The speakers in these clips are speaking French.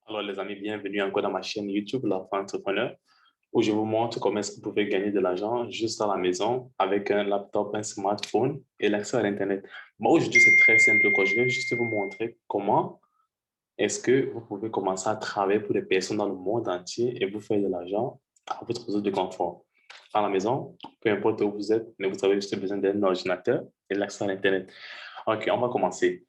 Alors les amis, bienvenue encore dans ma chaîne YouTube, l'Enfant Entrepreneur, où je vous montre comment est-ce que vous pouvez gagner de l'argent juste à la maison avec un laptop, un smartphone et l'accès à l'Internet. Moi, aujourd'hui, c'est très simple, quoi. Je vais juste vous montrer comment est-ce que vous pouvez commencer à travailler pour des personnes dans le monde entier et vous faire de l'argent à votre zone de confort. À la maison, peu importe où vous êtes, mais vous avez juste besoin d'un ordinateur et l'accès à l'Internet. OK, on va commencer.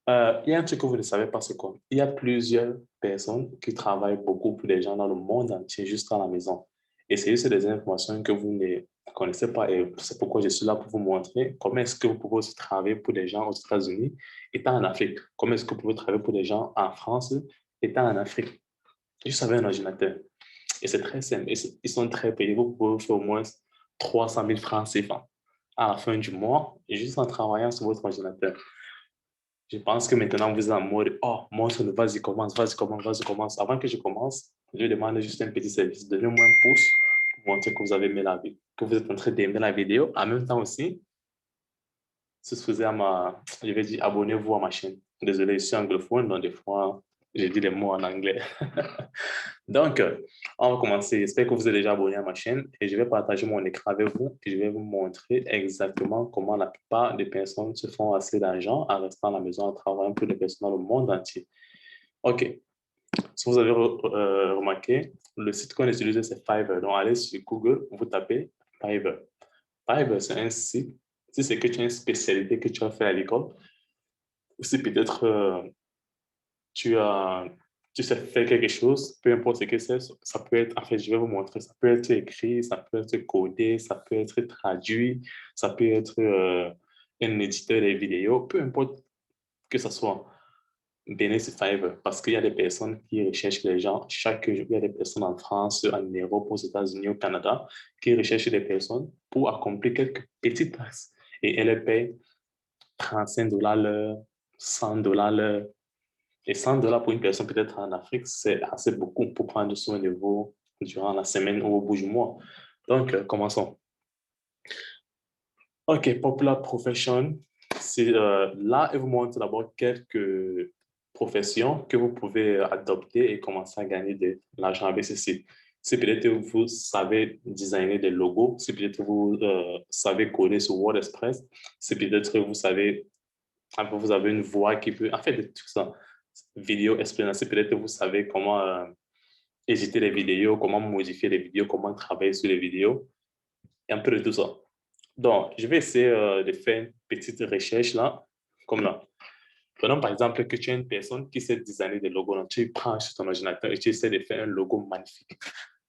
Il y a un truc que vous ne savez pas, c'est quoi? Il y a plusieurs personnes qui travaillent beaucoup pour des gens dans le monde entier, juste à la maison. Et c'est juste des informations que vous ne connaissez pas et c'est pourquoi je suis là pour vous montrer comment est-ce que vous pouvez aussi travailler pour des gens aux États-Unis étant en Afrique. Comment est-ce que vous pouvez travailler pour des gens en France étant en Afrique. Juste avec un ordinateur. Et c'est très simple. Ils sont très payés. Vous pouvez faire au moins 300 000 francs CFA à la fin du mois, juste en travaillant sur votre ordinateur. Je pense que maintenant, vous êtes en mode, oh, montre, vas-y, commence, vas-y, commence, vas-y, commence. Avant que je commence, je demande juste un petit service. Donnez-moi un pouce pour montrer que vous avez aimé la vidéo, que vous êtes en train d'aimer la vidéo. En même temps aussi, souscrivez à je vais dire, abonnez-vous à ma chaîne. Désolé, je suis anglophone, donc des fois, j'ai dit les mots en anglais. Donc, on va commencer. J'espère que vous êtes déjà abonné à ma chaîne et je vais partager mon écran avec vous et je vais vous montrer exactement comment la plupart des personnes se font assez d'argent en restant à la maison en travaillant pour des personnes dans le monde entier. OK. Si vous avez remarqué, le site qu'on utilise, c'est Fiverr. Donc, allez sur Google, vous tapez Fiverr. Fiverr, c'est un site. Si c'est que tu as une spécialité que tu as fait à l'école, ou si peut-être tu as, tu sais faire quelque chose, peu importe ce que c'est, ça peut être, en fait, je vais vous montrer, ça peut être écrit, ça peut être codé, ça peut être traduit, ça peut être un éditeur de vidéos, peu importe que ce soit. Venez sur Fiverr parce qu'il y a des personnes qui recherchent les gens chaque jour. Il y a des personnes en France, en Europe, aux États-Unis, au Canada, qui recherchent des personnes pour accomplir quelques petites tâches. Et elles les payent 35 $ l'heure, 100 $ l'heure. Et 100 $ pour une personne peut-être en Afrique, c'est assez beaucoup pour prendre soin de vous durant la semaine ou au bout du mois. Donc, commençons. OK, Popular Profession. Là, elle vous montre d'abord quelques professions que vous pouvez adopter et commencer à gagner de l'argent avec ceci. Si peut-être vous savez designer des logos, si peut-être vous savez coder sur WordPress, si peut-être vous savez, vous avez une voix qui peut, en fait, de tout ça, vidéo explainer, si peut-être vous savez comment éditer les vidéos, comment modifier les vidéos, comment travailler sur les vidéos, et un peu de tout ça. Donc, je vais essayer de faire une petite recherche là, comme là. Prenons par exemple que tu es une personne qui sait designer des logos. Donc, tu prends sur ton ordinateur et tu essaies de faire un logo magnifique.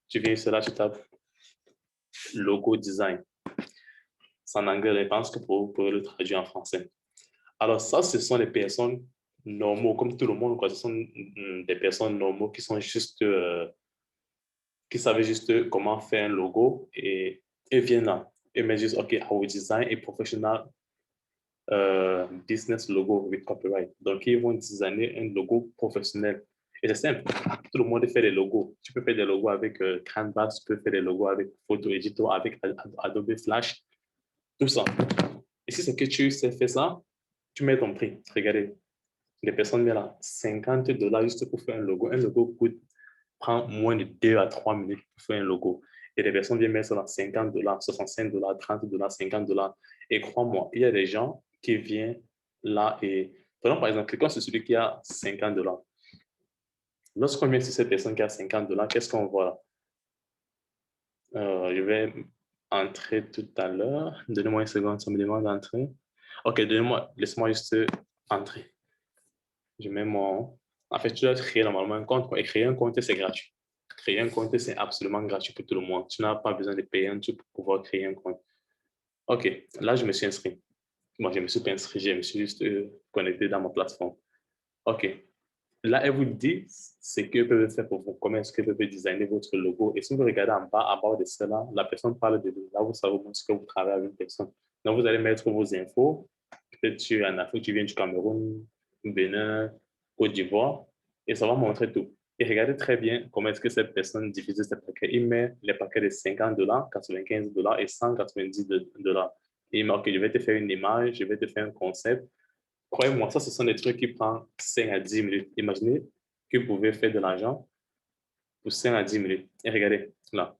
Tu viens sur là, tu tapes logo design. C'est en anglais, je pense que vous pouvez le traduire en français. Alors, ça, ce sont des personnes normaux, comme tout le monde, quoi. Ce sont des personnes normaux qui sont juste, qui savent juste comment faire un logo et viennent là. Et me disent, OK, our design est professionnel business logo with copyright. Donc, ils vont designer un logo professionnel. Et c'est simple. Tout le monde fait des logos. Tu peux faire des logos avec Canva, tu peux faire des logos avec Photo Editor, avec Adobe Flash, tout ça. Et si c'est que tu sais faire ça, tu mets ton prix. Regardez, les personnes mettent là 50 $ juste pour faire un logo. Un logo prend moins de 2 à 3 minutes pour faire un logo. Et les personnes viennent mettre ça dans 50 $, 65 $, 30 $, 50 $. Et crois-moi, il y a des gens qui viennent là et, prenons par exemple, quelqu'un, c'est celui qui a 50 $. Lorsqu'on vient sur cette personne qui a 50 $, qu'est-ce qu'on voit? Je vais entrer tout à l'heure. Donnez-moi une seconde, ça me demande d'entrer. OK, donnez-moi, laissez-moi juste entrer. Je mets mon... En fait, tu dois créer normalement un compte. Et créer un compte, c'est gratuit. Créer un compte, c'est absolument gratuit pour tout le monde. Tu n'as pas besoin de payer un truc pour pouvoir créer un compte. OK, là, je me suis inscrit. Moi, je ne me suis pas inscrit, je me suis juste connecté dans ma plateforme. OK. Là, elle vous dit ce qu'elle peut faire pour vous, comment est-ce qu'elle peut designer votre logo. Et si vous regardez en bas, à bord de cela, la personne parle de vous. Là, vous savez ce que vous travaillez avec une personne. Donc, vous allez mettre vos infos. Peut-être tu es en Afrique, tu viens du Cameroun, Bénin, Côte d'Ivoire, et ça va montrer tout. Et regardez très bien comment est-ce que cette personne divise ses paquets. Il met les paquets de 50 $, 95 $ et 190 $. Et il met, OK, je vais te faire une image, je vais te faire un concept. Croyez-moi, ça, ce sont des trucs qui prennent 5 à 10 minutes. Imaginez que vous pouvez faire de l'argent pour 5 à 10 minutes. Et regardez, là,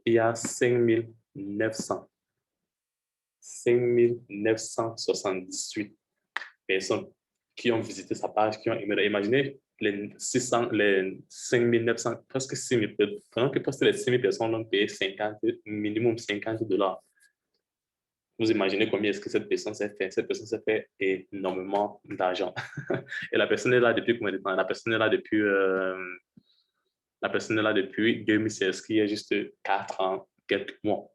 il y a 5978 personnes qui ont visité sa page, qui ont aimé. Imaginez les 600, les 5900, presque 6000, pendant que presque les 6000 personnes ont payé 50, minimum $50. Vous imaginez combien est-ce que cette personne s'est fait? Cette personne s'est fait énormément d'argent. Et la personne est là depuis combien de temps? La personne est là depuis 2016, qui est juste 4 ans, quelques mois.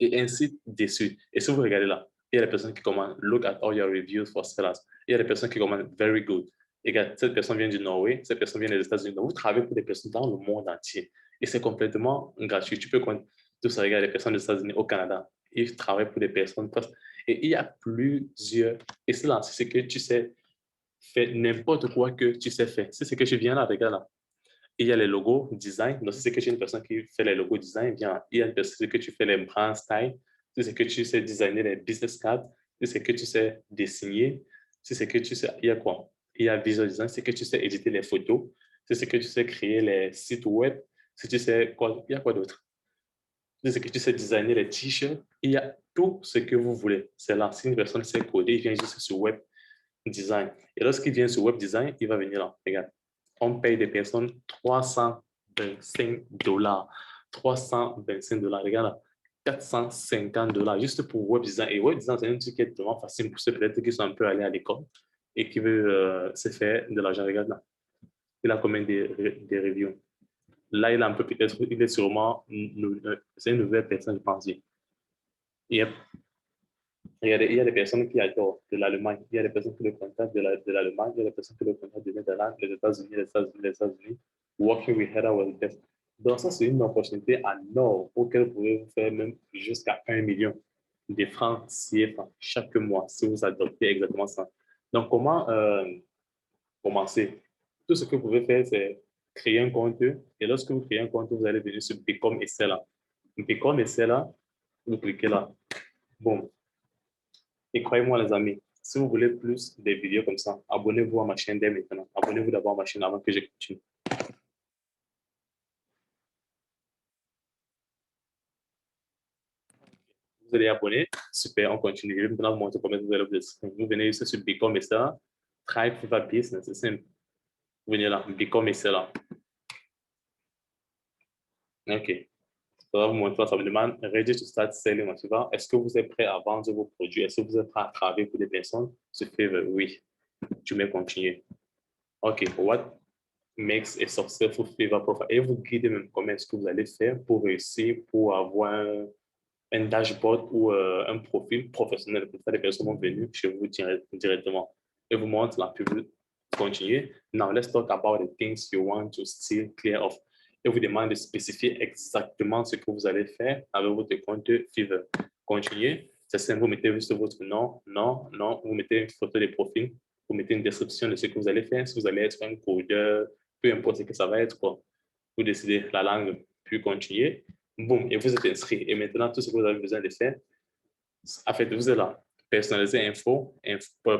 Et ainsi de suite. Et si vous regardez là, il y a des personnes qui commandent Look at all your reviews for sellers. Il y a des personnes qui commandent Very good. Et regarde, cette personne vient du Norvège, cette personne vient des États-Unis. Donc, vous travaillez pour des personnes dans le monde entier. Et c'est complètement gratuit. Tu peux tout ça, regarde, des personnes des États-Unis au Canada. Ils travaillent pour des personnes. Et il y a plusieurs. Et c'est là, c'est ce que tu sais faire, n'importe quoi que tu sais faire. C'est ce que tu viens là, regarde là. Il y a les logos design. Donc, si c'est que tu es une personne qui fait les logos design, bien, il y a une personne que tu fais les brand style. Si c'est que tu sais designer les business cards. Si c'est que tu sais dessiner. Si c'est que tu sais, il y a quoi? Il y a visual design. C'est que tu sais éditer les photos. Si c'est que tu sais créer les sites web. Si tu sais quoi, il y a quoi d'autre? Si c'est que tu sais designer les t-shirts. Il y a tout ce que vous voulez. C'est là. Si une personne sait coder, il vient juste sur web design. Et lorsqu'il vient sur web design, il va venir là. Regarde. On paye des personnes $325. $325. Regarde là. $450 juste pour web design. Et web design, c'est un truc qui est vraiment facile pour ceux peut-être qui sont un peu allés à l'école et qui veulent se faire de l'argent. Regarde là. Il a combien de reviews? Là, il a un peu peut-être, il est sûrement, c'est une nouvelle personne, je pense. Yep. Il y a des personnes qui adorent de l'Allemagne, il y a des personnes qui le contactent de l'Allemagne, il y a des personnes qui le contactent des Netherlands, des États-Unis, les États-Unis. Working with Heather was the best. Donc, ça, c'est une opportunité à nord auquel vous pouvez vous faire même jusqu'à 1 million de francs CFA chaque mois si vous adoptez exactement ça. Donc, comment commencer? Tout ce que vous pouvez faire, c'est créer un compte. Et lorsque vous créez un compte, vous allez venir sur Become et Seller. Become et Seller, vous cliquez là. Bon. Et croyez-moi, les amis, si vous voulez plus de vidéos comme ça, abonnez-vous à ma chaîne dès maintenant. Abonnez-vous d'abord à ma chaîne avant que je continue. Vous allez abonner. Super, on continue. Je vais maintenant vous montrer comment vous allez vous venez juste sur Become et ça. Thrive Fiverr Business, c'est simple. Vous venez là, Become et ça là. OK. Ça va vous montrer, ça vous demande Ready to start selling on Fiverr. Est-ce que vous êtes prêt à vendre vos produits? Est-ce que vous êtes prêt à travailler pour des personnes? Sur Fiverr, oui. Tu mets continuer. OK. What makes a successful Fiverr profile? Et vous guidez même comment est-ce que vous allez faire pour réussir, pour avoir un dashboard ou un profil professionnel. Pour ça, les personnes vont venir chez vous directement. Et vous montre la pub. Continuez. Now, let's talk about the things you want to still clear off. Et vous demande de spécifier exactement ce que vous allez faire avec votre compte Fiverr. Continuez. C'est simple, vous mettez juste votre nom, non, vous mettez une photo de profil, vous mettez une description de ce que vous allez faire. Si vous allez être un codeur, peu importe ce que ça va être, quoi. Vous décidez la langue, puis continuez. Boum, et vous êtes inscrit. Et maintenant, tout ce que vous avez besoin de faire, en fait, vous êtes là. Personnaliser info,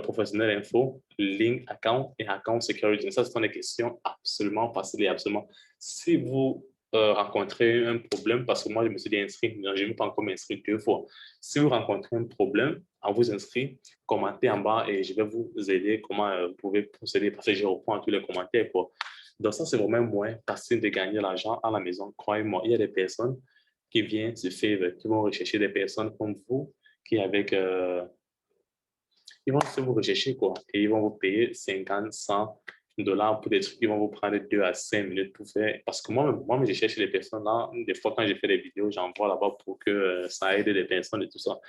professionnel info, link account et account security. Ça, ce sont des questions absolument faciles et absolument. Si vous rencontrez un problème, parce que moi, je me suis dit inscrit, je ne me pas encore inscrit 2 fois. Si vous rencontrez un problème, en vous inscrit, commentez en bas et je vais vous aider comment vous pouvez procéder parce que je reprends tous les commentaires. Quoi. Donc, ça, c'est vraiment un moyen facile de gagner l'argent à la maison. Croyez-moi, il y a des personnes qui viennent se faire, qui vont rechercher des personnes comme vous, qui avec, ils vont se vous rechercher quoi, et ils vont vous payer 50, $100 pour des trucs qui vont vous prendre 2 à 5 minutes pour faire. Parce que moi je cherche les personnes là, des fois quand je fais des vidéos, j'envoie là-bas pour que ça aide les personnes et tout ça.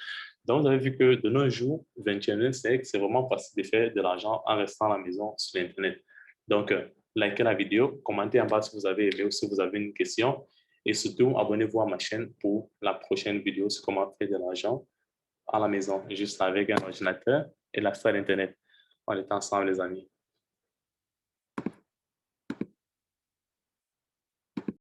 Donc, vous avez vu que de nos jours, 21e siècle, c'est vraiment facile de faire de l'argent en restant à la maison sur Internet. Donc, likez la vidéo, commentez en bas si vous avez aimé ou si vous avez une question. Et surtout, abonnez-vous à ma chaîne pour la prochaine vidéo sur comment faire de l'argent à la maison, juste avec un ordinateur et l'accès à l'Internet. On est ensemble, les amis.